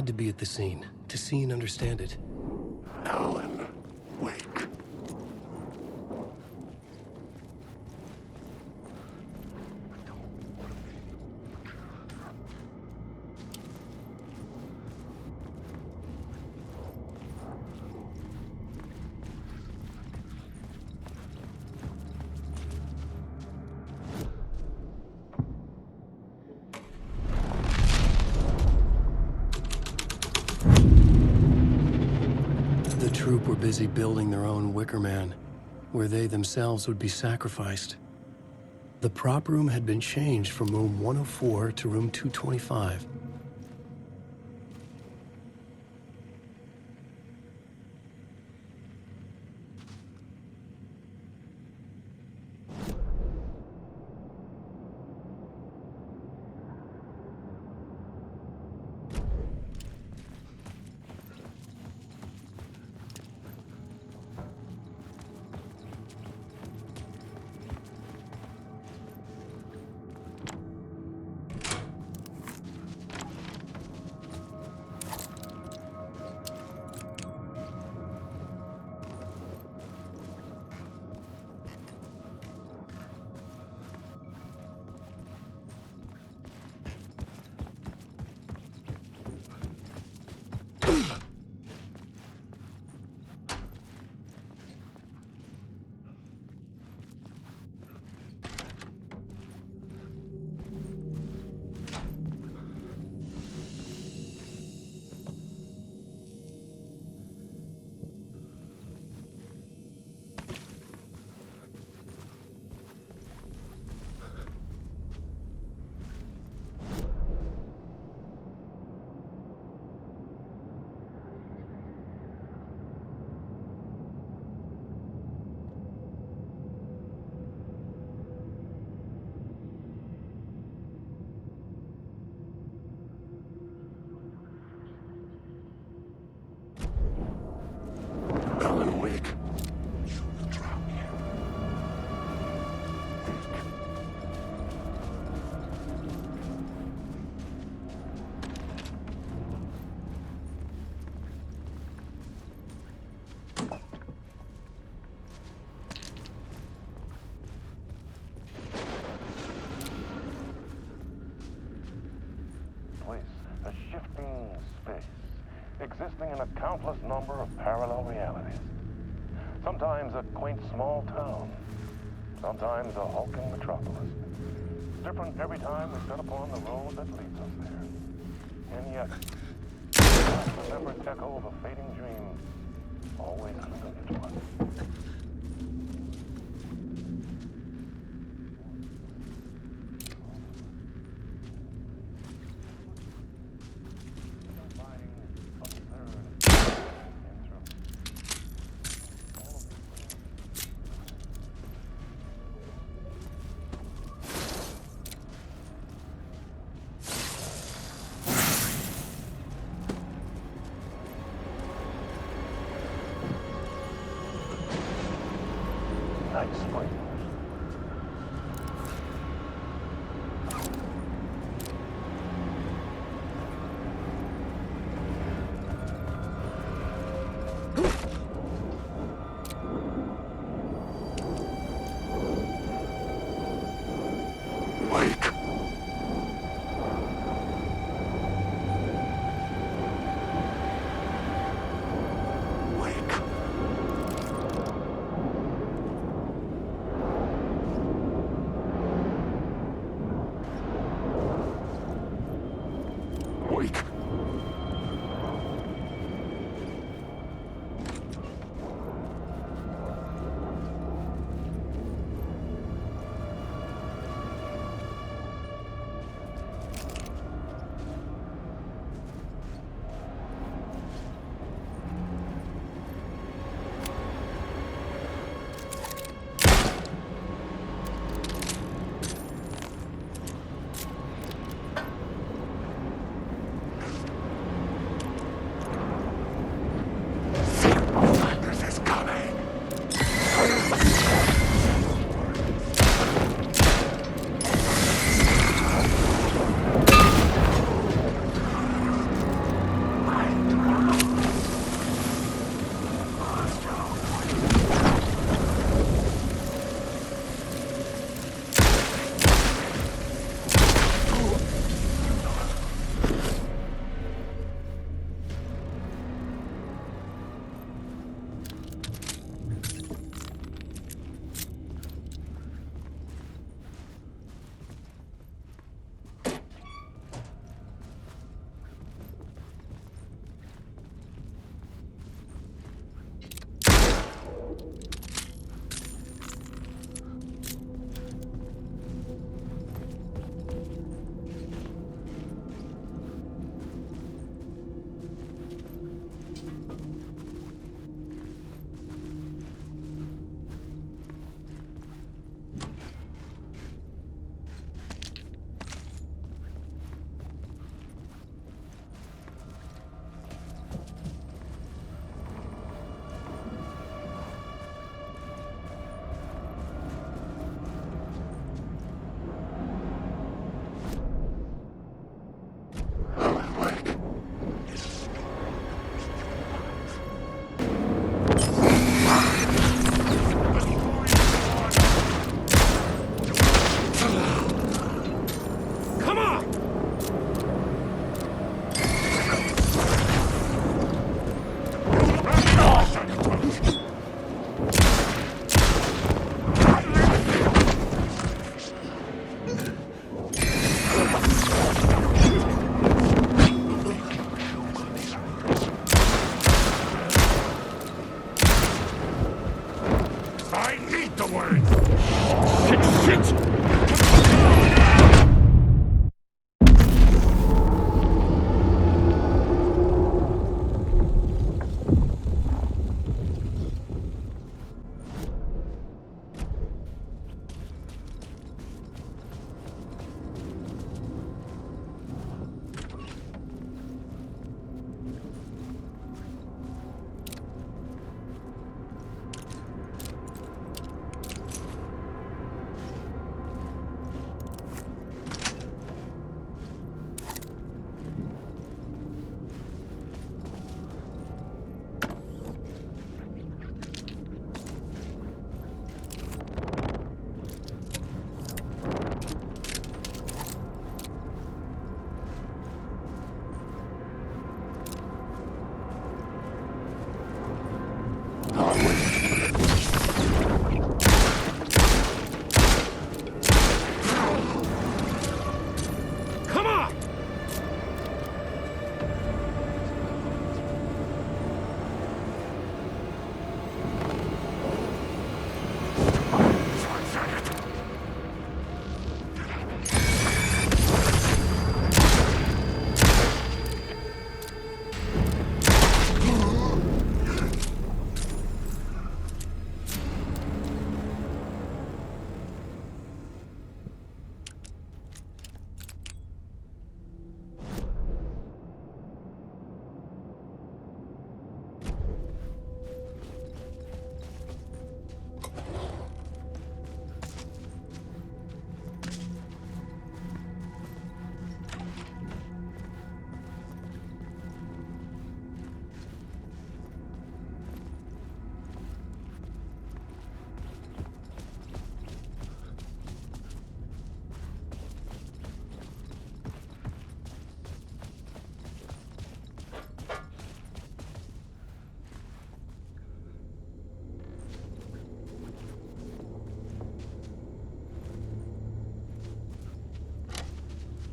had to be at the scene to see and understand it. Alan Wake. The troop were busy building their own Wicker Man, where they themselves would be sacrificed. The prop room had been changed from room 104 to room 225. Alan Wake. Place, a shifting space, existing in a countless number of parallel realities. Sometimes a quaint small town, sometimes a hulking metropolis. Different every time we set upon the road that leads us there. And yet, the remembered echo of a fading dream, always familiar to us. Night Springs. Wake. Wake. Wake.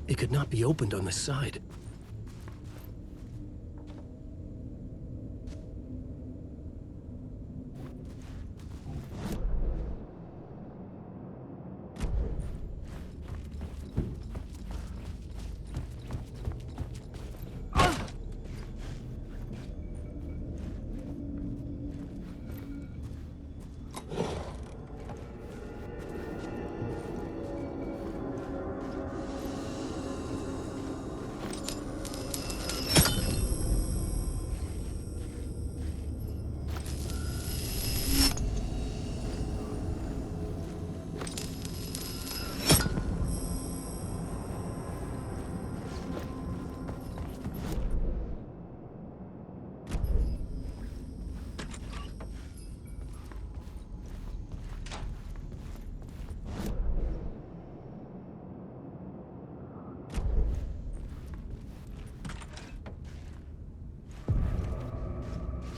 It could not be opened on the side.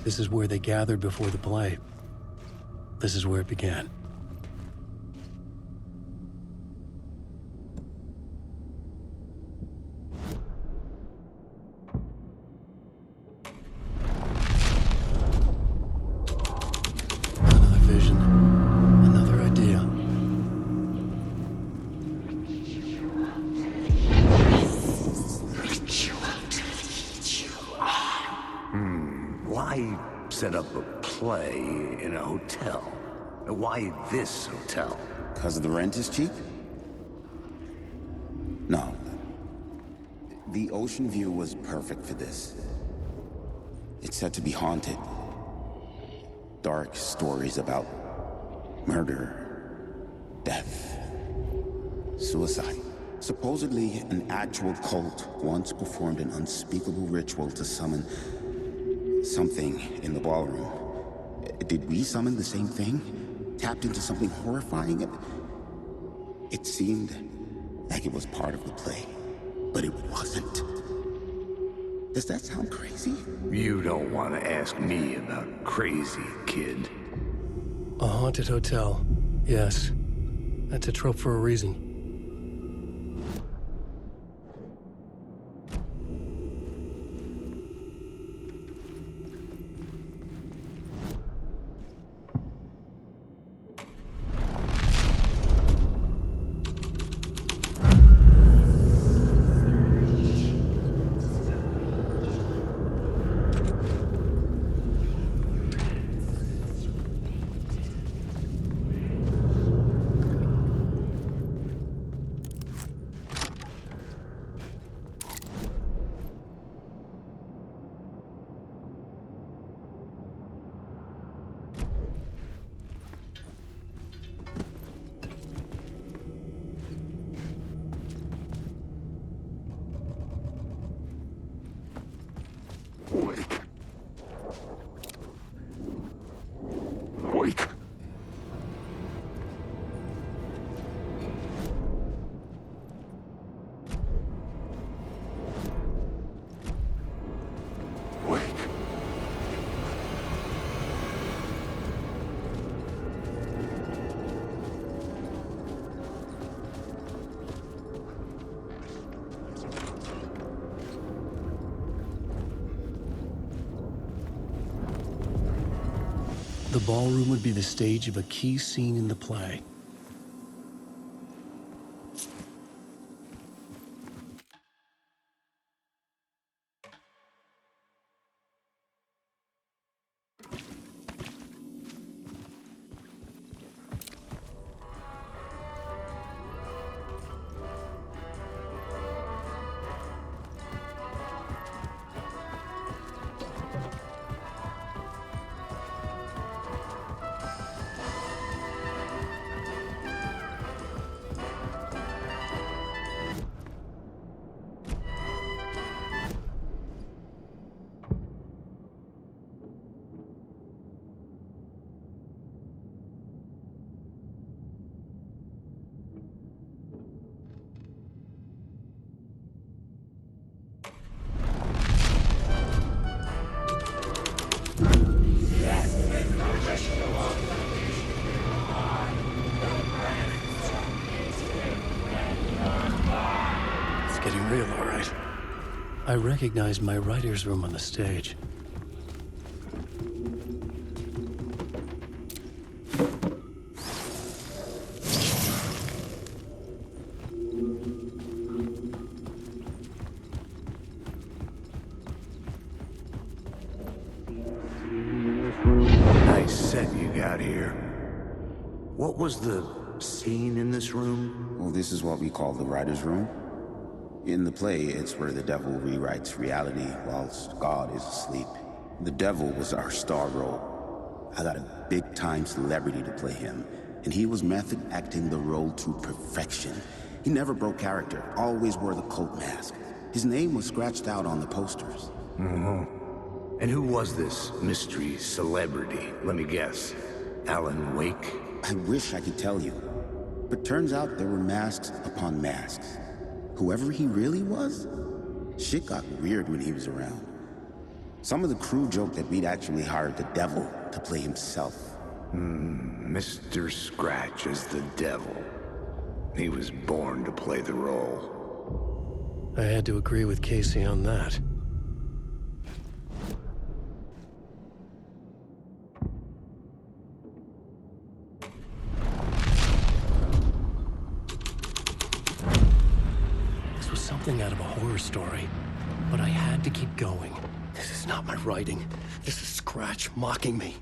This is where they gathered before the play. This is where it began. Another vision, another idea. Why set up a play in a hotel? Why this hotel? Because the rent is cheap? No. The ocean view was perfect for this. It's said to be haunted. Dark stories about murder, death, suicide. Supposedly, an actual cult once performed an unspeakable ritual to summon something in the ballroom. Did we summon the same thing? Tapped into something horrifying? It seemed like it was part of the play, but it wasn't. Does that sound crazy? You don't want to ask me about crazy, kid. A haunted hotel. Yes. That's a trope for a reason. Wake. Wake. Wake. The ballroom would be the stage of a key scene in the play. getting real, all right. I recognized my writer's room on the stage. Nice set you got here. What was the scene in this room? Well, this is what we call the writer's room. In the play, it's where the devil rewrites reality whilst God is asleep. The devil was our star role. I got a big-time celebrity to play him, and he was method acting the role to perfection. He never broke character, always wore the cult mask. His name was scratched out on the posters. And who was this mystery celebrity? Let me guess. Alan Wake? I wish I could tell you, but turns out there were masks upon masks. Whoever he really was, shit got weird when he was around. Some of the crew joked that we'd actually hired the devil to play himself. Mr. Scratch as the devil. He was born to play the role. I had to agree with Casey on that. This was something out of a horror story, but I had to keep going. This is not my writing. This is Scratch mocking me.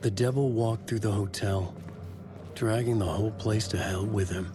The devil walked through the hotel, dragging the whole place to hell with him.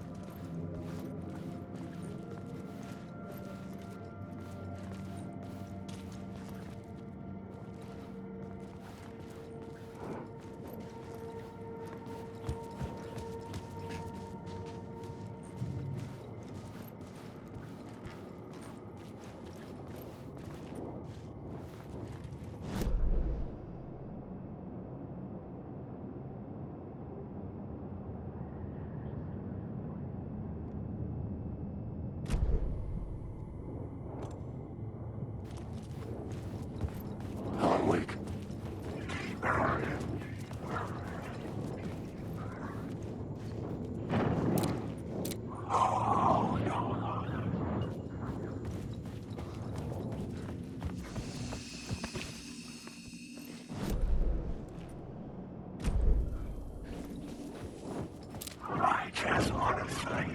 Alan Wake. I just want to say.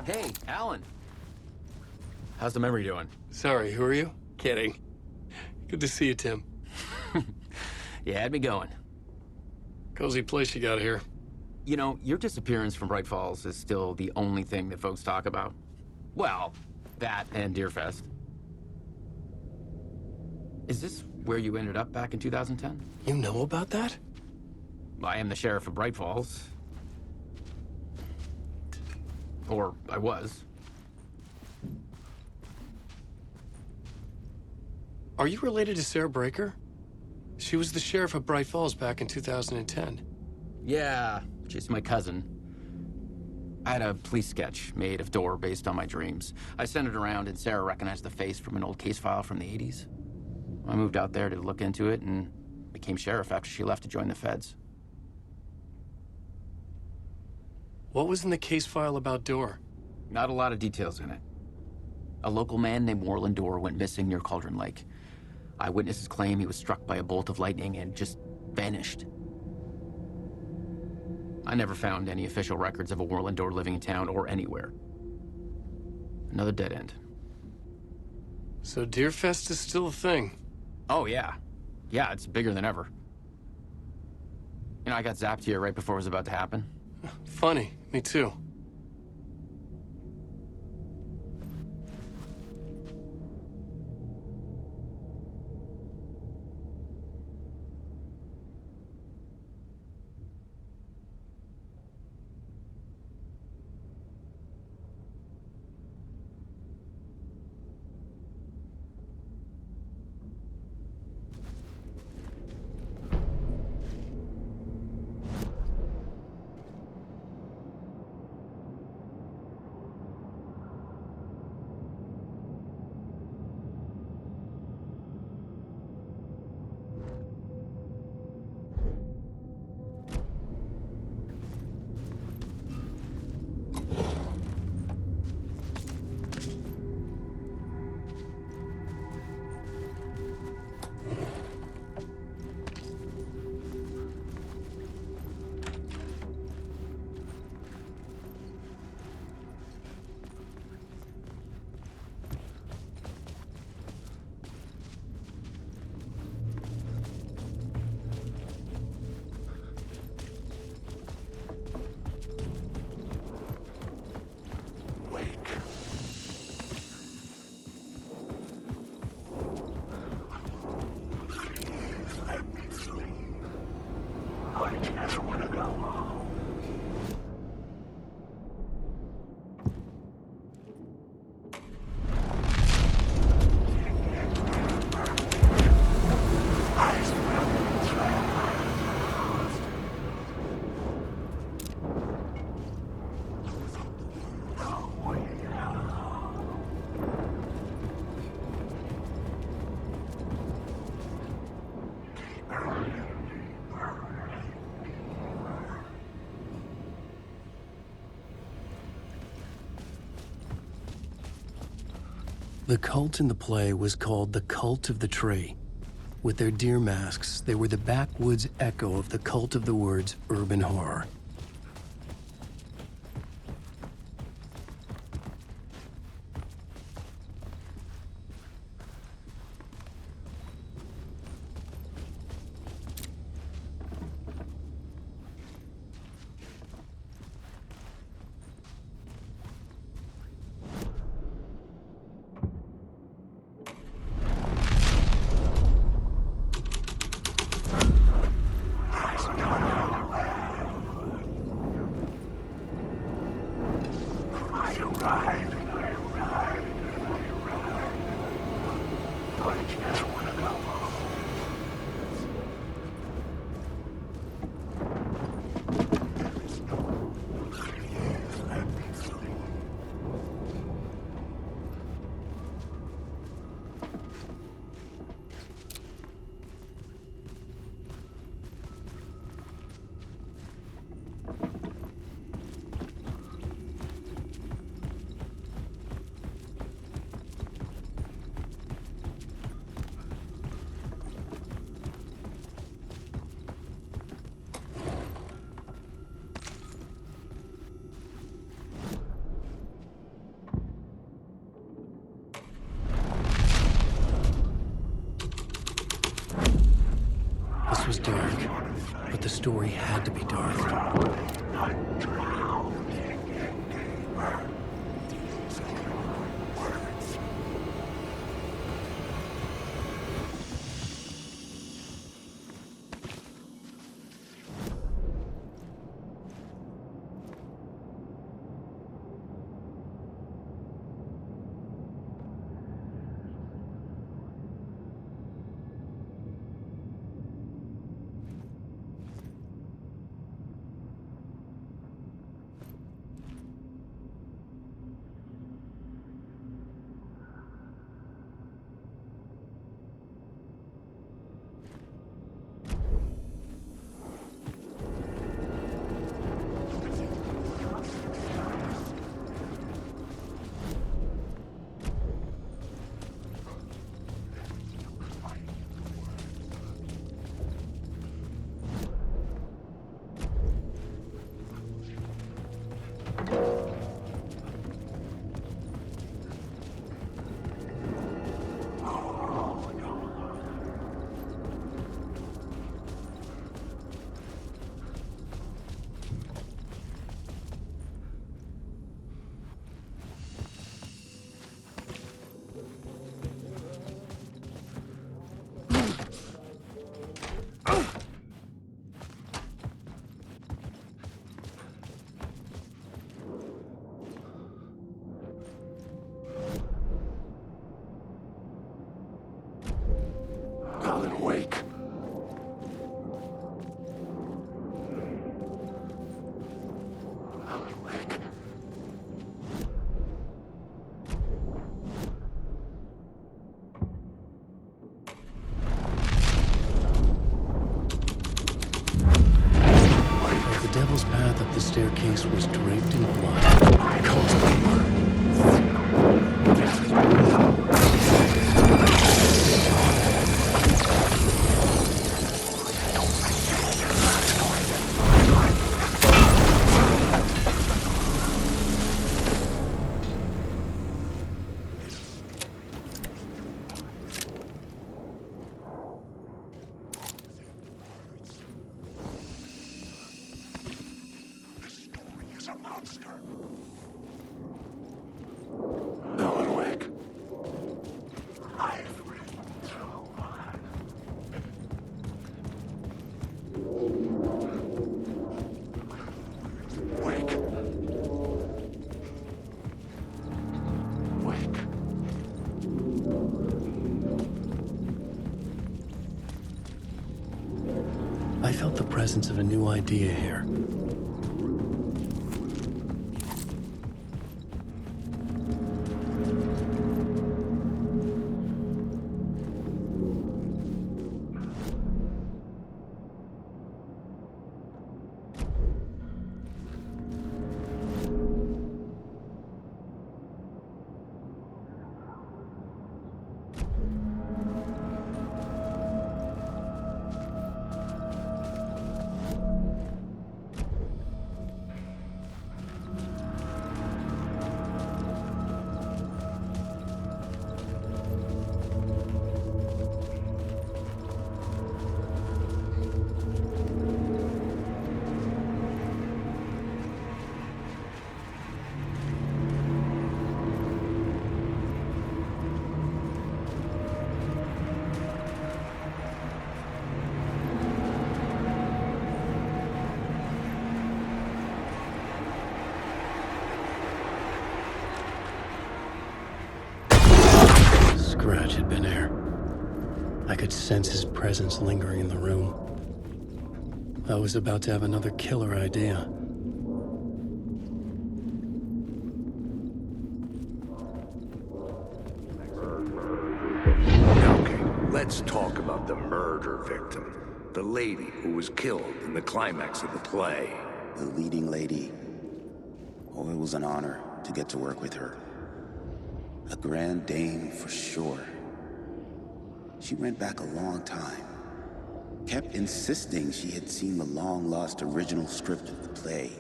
Hey, Alan. How's the memory doing? Sorry, who are you? Kidding. Good to see you, Tim. You had me going. Cozy place you got here. You know, your disappearance from Bright Falls is still the only thing that folks talk about. Well, that and Deerfest. Is this where you ended up back in 2010? You know about that? I am the sheriff of Bright Falls. Or I was. Are you related to Sarah Breaker? She was the sheriff of Bright Falls back in 2010. Yeah, she's my cousin. I had a police sketch made of Door based on my dreams. I sent it around and Sarah recognized the face from an old case file from the 80s. I moved out there to look into it and became sheriff after she left to join the feds. What was in the case file about Door? Not a lot of details in it. A local man named Warland Door went missing near Cauldron Lake. Eyewitnesses claim he was struck by a bolt of lightning and just vanished. I never found any official records of a Warland Door living in town or anywhere. Another dead end. So Deerfest is still a thing. Oh, yeah. Yeah, it's bigger than ever. You know, I got zapped here right before it was about to happen. Funny, me too. The cult in the play was called the Cult of the Tree. With their deer masks, they were the backwoods echo of the cult of the word's urban horror. This was dark, but the story had to be dark. face was draped in blood. Alan Wake. I've ridden through mine. Wake. Wake. I felt the presence of a new idea here. Scratch had been there. I could sense his presence lingering in the room. I was about to have another killer idea. Okay, let's talk about the murder victim. The lady who was killed in the climax of the play. The leading lady. Oh, it was an honor to get to work with her. A grand dame for sure. She went back a long time. Kept insisting she had seen the long-lost original script of the play.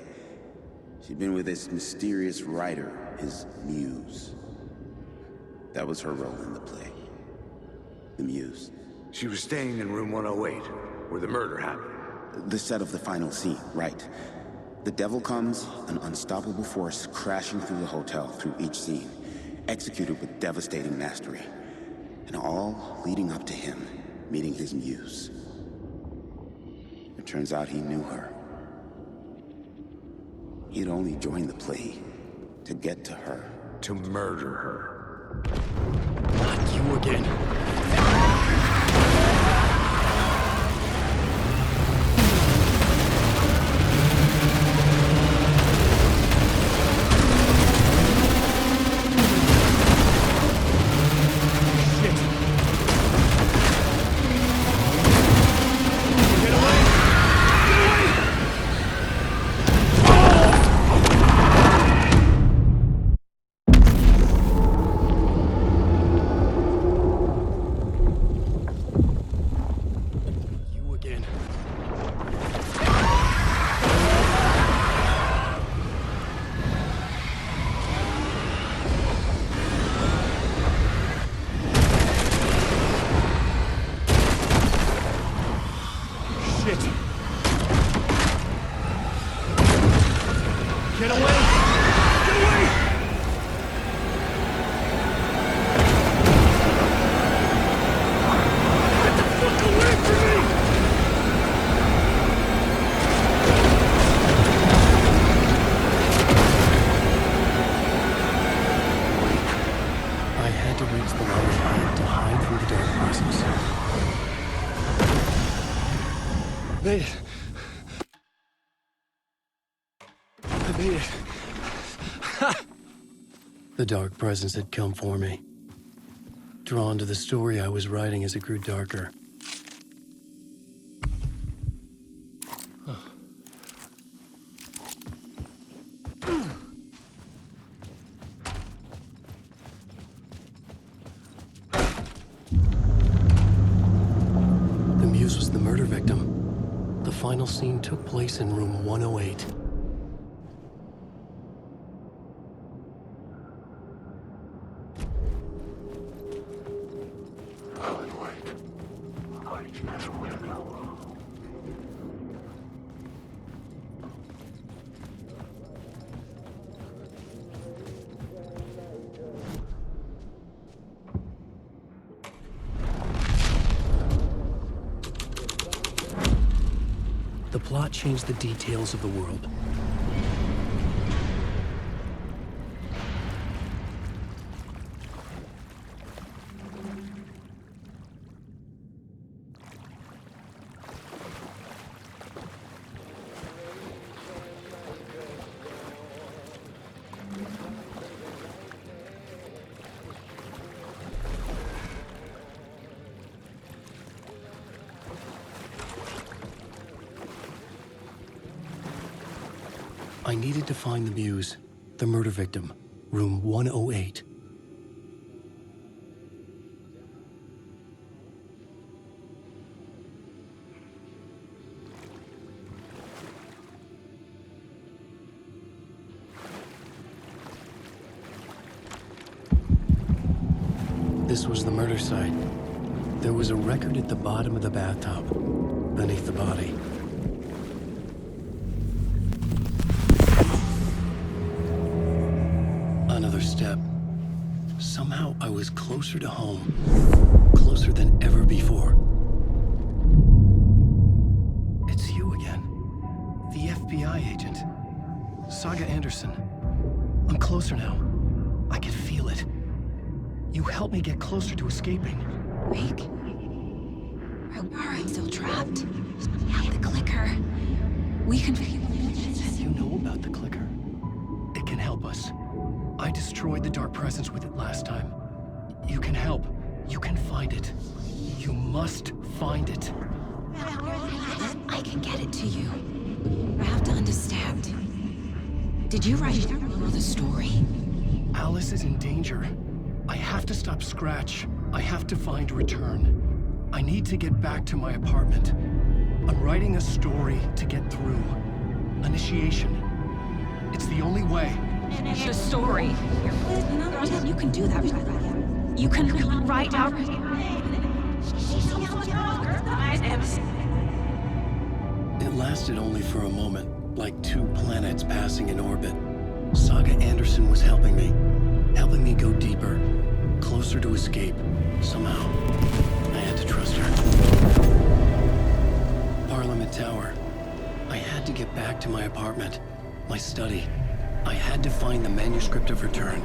She'd been with this mysterious writer, his muse. That was her role in the play. The muse. She was staying in room 108, where the murder happened. The set of the final scene, right. The devil comes, an unstoppable force crashing through the hotel through each scene, executed with devastating mastery. And all leading up to him meeting his muse. It turns out he knew her. He'd only joined the play to get to her. To murder her. Not you again. Made it. I made it. The dark presence had come for me. Drawn to the story I was writing as it grew darker. murder victim. The final scene took place in room 108. The plot changed the details of the world. I needed to find the Muse, the murder victim, room 108. This was the murder site. There was a record at the bottom of the bathtub, beneath the body. Another step. Somehow I was closer to home. Closer than ever before. It's you again. The FBI agent. Saga Anderson. I'm closer now. I can feel it. You helped me get closer to escaping. Wake? I'm still trapped. The clicker. We can... You know about the clicker. It can help us. I destroyed the dark presence with it last time. You can help. You can find it. You must find it. I can get it to you. I have to understand. Did you write the story? Alice is in danger. I have to stop Scratch. I have to find Return. I need to get back to my apartment. I'm writing a story to get through. Initiation. It's the only way. The story. You can do that. You can write out... It lasted only for a moment, like two planets passing in orbit. Saga Anderson was helping me go deeper, closer to escape. Somehow, I had to trust her. Parliament Tower. I had to get back to my apartment, my study. I had to find the manuscript of Return.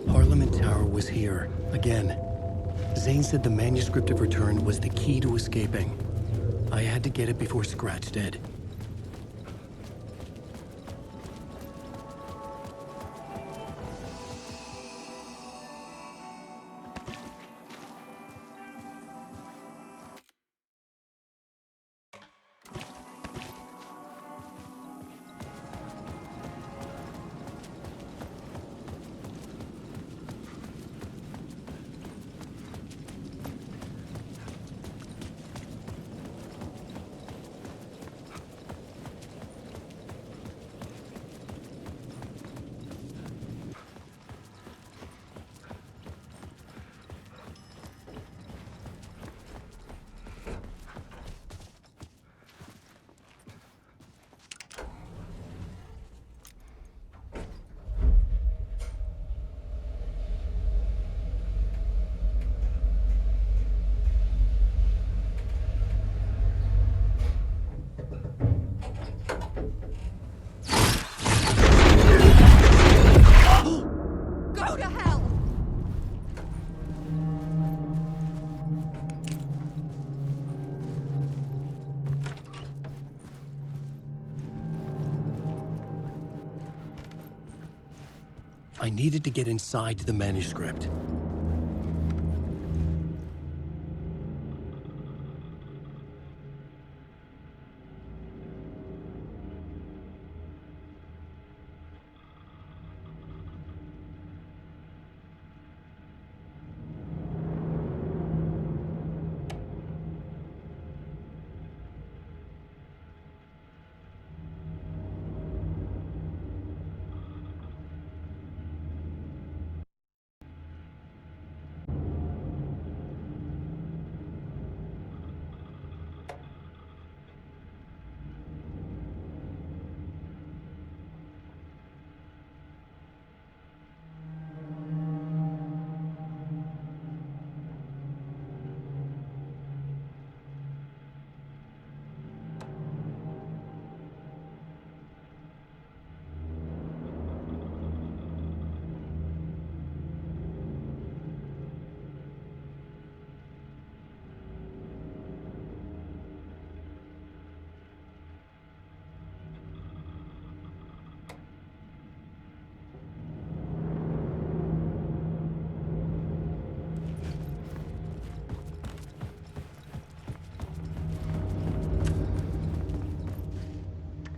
Parliament Tower was here, again. Zane said the manuscript of Return was the key to escaping. I had to get it before Scratch did. I needed to get inside the manuscript.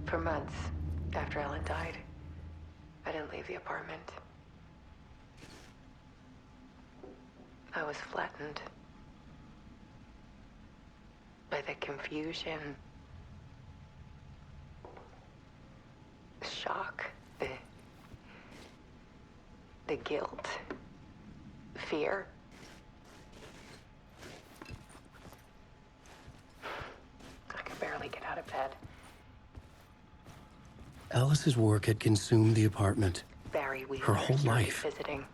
For months after Ellen died, I didn't leave the apartment. I was flattened by the confusion, the shock, the guilt, fear. I could barely get out of bed. Alice's work had consumed the apartment. Barry Wheeler Her whole started life. visiting.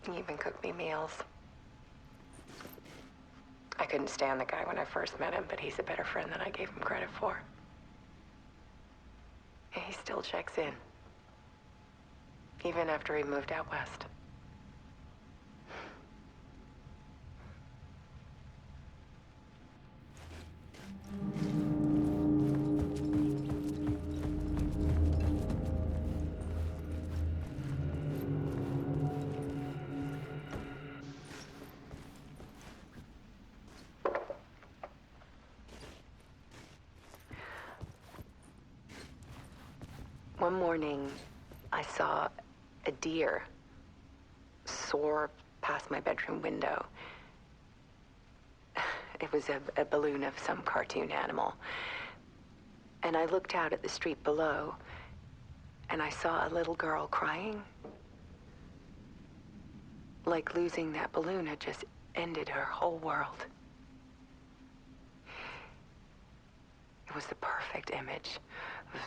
He even cooked me meals. I couldn't stand the guy when I first met him, but he's a better friend than I gave him credit for. And he still checks in. Even after he moved out west. One morning, I saw a deer soar past my bedroom window. It was a balloon of some cartoon animal. And I looked out at the street below, and I saw a little girl crying. Like losing that balloon had just ended her whole world. It was the perfect image of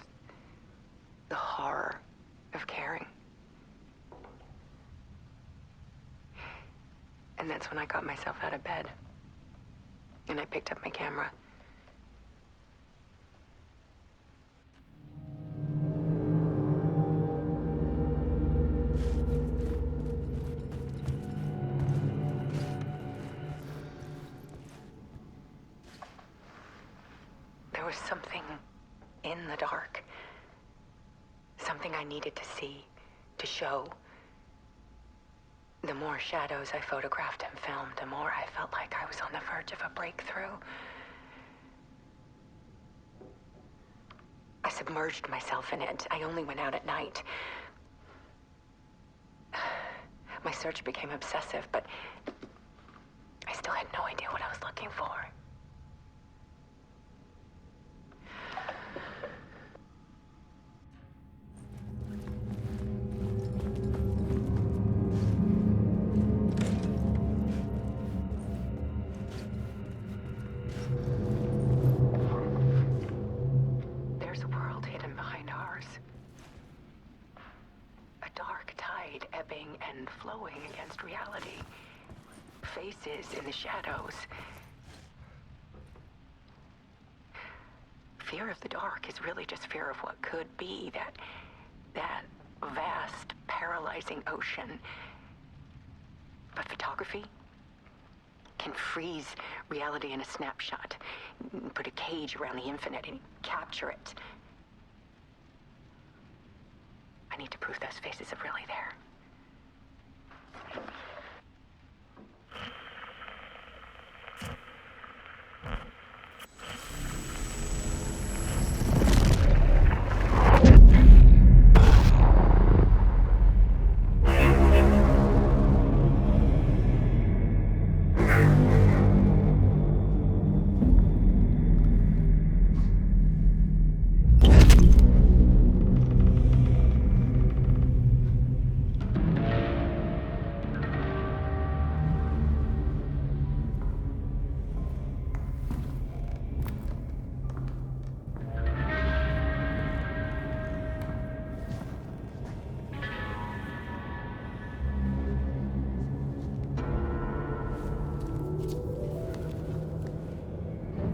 the horror of caring. And that's when I got myself out of bed. And I picked up my camera. There was something in the dark. Something I needed to see, to show. The more shadows I photographed and filmed, the more I felt like I was on the verge of a breakthrough. I submerged myself in it. I only went out at night. My search became obsessive, but I still had no idea what I was looking for. And flowing against reality. Faces in the shadows. Fear of the dark is really just fear of what could be, that vast, paralyzing ocean. But photography can freeze reality in a snapshot, put a cage around the infinite and capture it. I need to prove those faces are really there.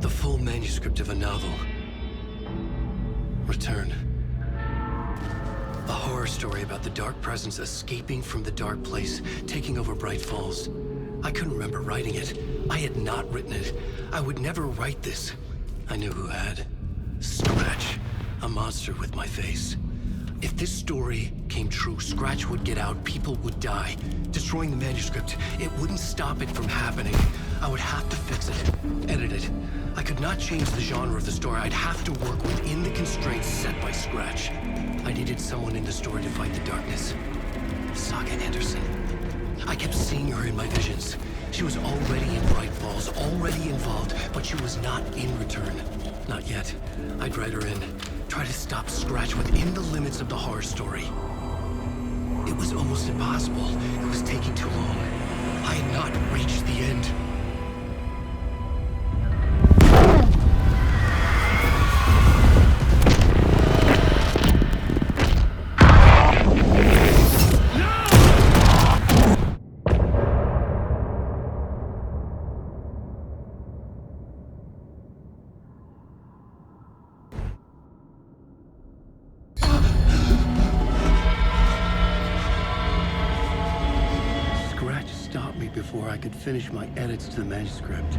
The full manuscript of a novel. Return. A horror story about the dark presence escaping from the dark place, taking over Bright Falls. I couldn't remember writing it. I had not written it. I would never write this. I knew who had. Scratch. A monster with my face. If this story came true, Scratch would get out, people would die. Destroying the manuscript, it wouldn't stop it from happening. I would have to fix it, edit it. I could not change the genre of the story. I'd have to work within the constraints set by Scratch. I needed someone in the story to fight the darkness. Saga Anderson. I kept seeing her in my visions. She was already in Bright Falls, already involved, but she was not in Return. Not yet. I'd write her in. Try to stop Scratch within the limits of the horror story. It was almost impossible. It was taking too long. I had not reached the end. Before I could finish my edits to the manuscript.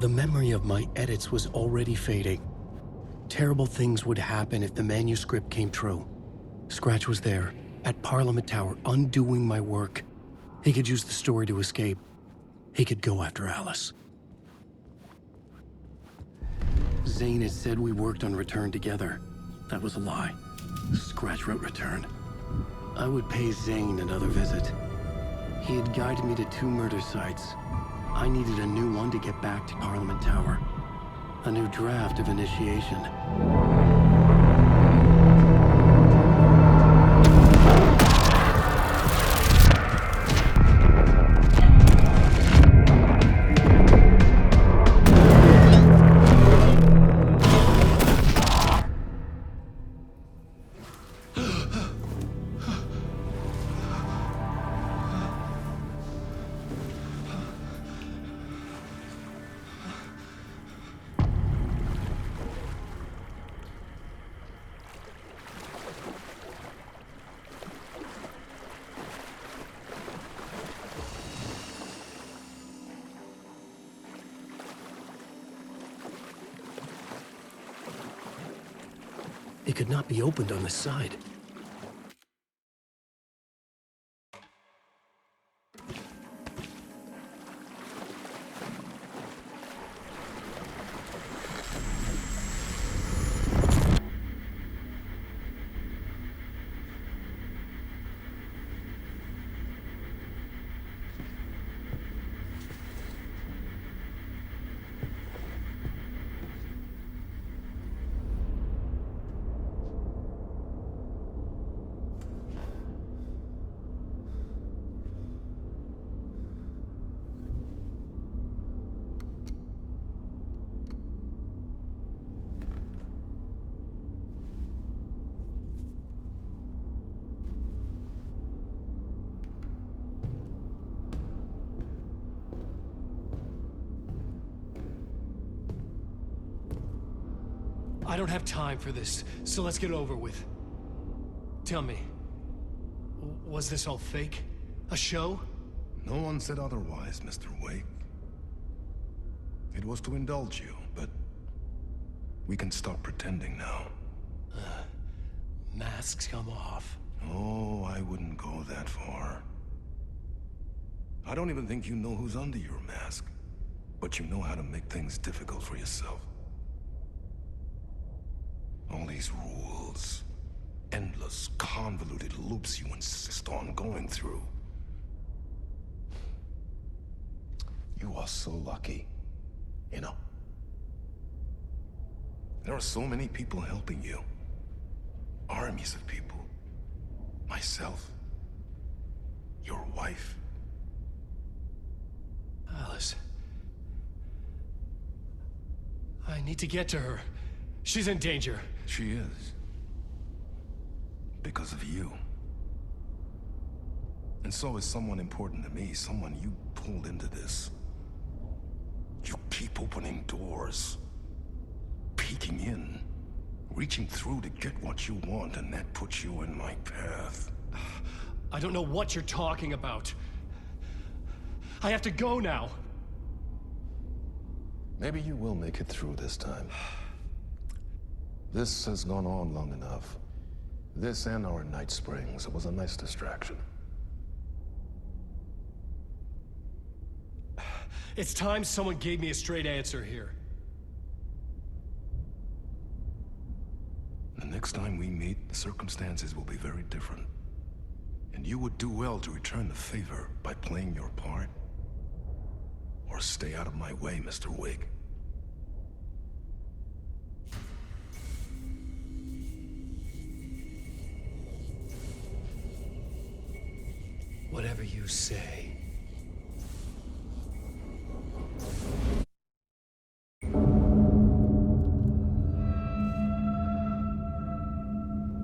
The memory of my edits was already fading. Terrible things would happen if the manuscript came true. Scratch was there, at Parliament Tower, undoing my work. He could use the story to escape. He could go after Alice. Zane had said we worked on Return together. That was a lie. Scratch wrote Return. I would pay Zane another visit. He had guided me to 2 murder sites. I needed a new one to get back to Parliament Tower. A new draft of Initiation. It could not be opened on this side. I don't have time for this, so let's get over with. Tell me, was this all fake? A show? No one said otherwise, Mr. Wake. It was to indulge you, but We can stop pretending now. Masks come off. Oh, I wouldn't go that far. I don't even think you know who's under your mask. But you know how to make things difficult for yourself. All these rules. Endless, convoluted loops you insist on going through. You are so lucky. You know? There are so many people helping you. Armies of people. Myself. Your wife. Alice. I need to get to her. She's in danger. She is. Because of you. And so is someone important to me, someone you pulled into this. You keep opening doors. Peeking in. Reaching through to get what you want, and that puts you in my path. I don't know what you're talking about. I have to go now. Maybe you will make it through this time. This has gone on long enough. This and our Night Springs. It was a nice distraction. It's time someone gave me a straight answer here. The next time we meet, the circumstances will be very different. And you would do well to return the favor by playing your part. Or stay out of my way, Mr. Wig. Whatever you say.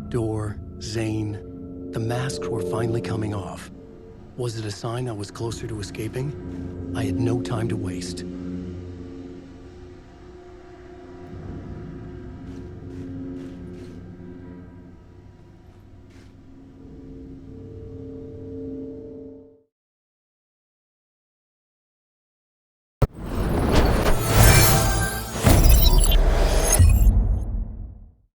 Door, Zane, the masks were finally coming off. Was it a sign I was closer to escaping? I had no time to waste.